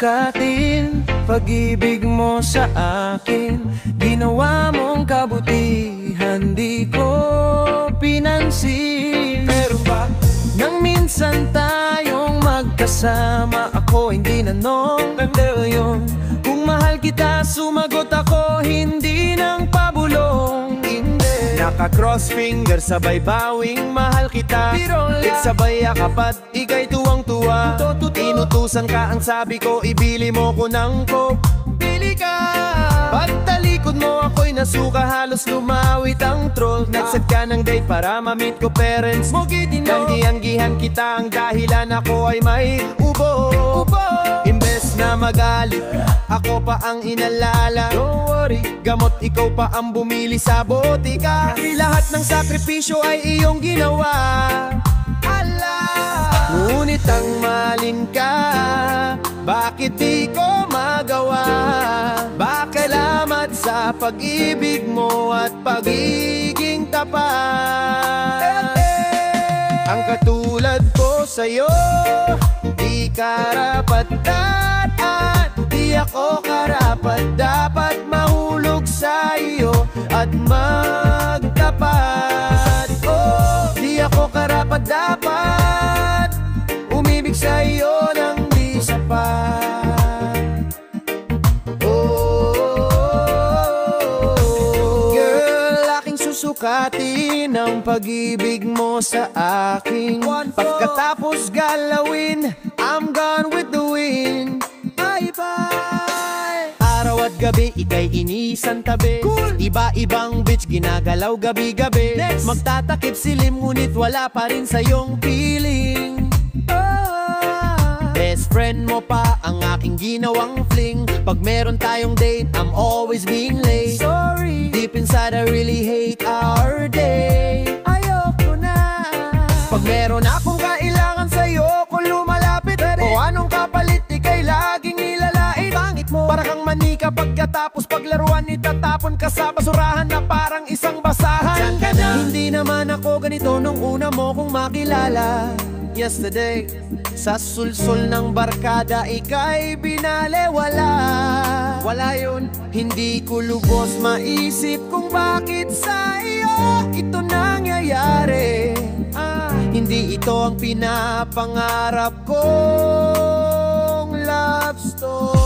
susukatin pag-ibig mo sa akin. Ginawa mong kabutihan, di ko pinansin. Pero ba nang minsan tayong magkasama, ako hindi nanong tanda yun. Kung mahal kita, sumagot ako, hindi nang pabulong. Hindi. Naka-cross finger, sabay bawing mahal kita. Sabay akapat, ika'y tuwang-tuwa. Inutusan ka, ang sabi ko, ibili mo ko ng coke. Bili ka. Pagtalikod mo ako'y nasuka, halos lumawit ang troll. Nag-set ka ng date para ma-meet ko parents mo. Tanggi-anggihan kita, ang dahilan ako ay may ubo. Imbes na magalit, ako pa ang inalala. Don't worry, gamot ikaw pa ang bumili sa botika. Lahat ng sakripisyo ay iyong ginawa. Ngunit ang malin ka, bakit di ko magawa? Bakalamat sa pag-ibig mo at pagiging tapat. Ang katulad ko sa'yo, di karapat-dapat. At di ako karapat, dapat mahulog sa iyo at magtapat. Oh, di ako karapat-dapat umibig sa iyo nang di sapat. Girl, aking susukatin ang pag-ibig mo sa akin. Pagkatapos galawin, I'm gone with the wind. Bye-bye. Araw at gabi, ika'y inisan tabi. Cool. Iba-ibang bitch, ginagalaw gabi-gabi. Magtatakip silim, ngunit wala pa rin sa'yong feeling. Best friend mo pa ang aking ginawang fling. Pag meron tayong date, I'm always being late. Sorry, deep inside I really hate our day. Ayoko na. Pag meron akong kailangan sa'yo, kung lumalapit o anong kapalit, ika'y laging nilalait. Pangit mo, para kang manika, pagkatapos paglaruan itatapon ka sa basurahan na parang isang basahan. Hindi naman ako ganito nung una mo kong makilala. Yesterday, sa sulsol ng barkada, ika'y binalewala. Wala yun, hindi ko lubos maisip kung bakit sa iyo ito nangyayari. Hindi ito ang pinapangarap kong love story.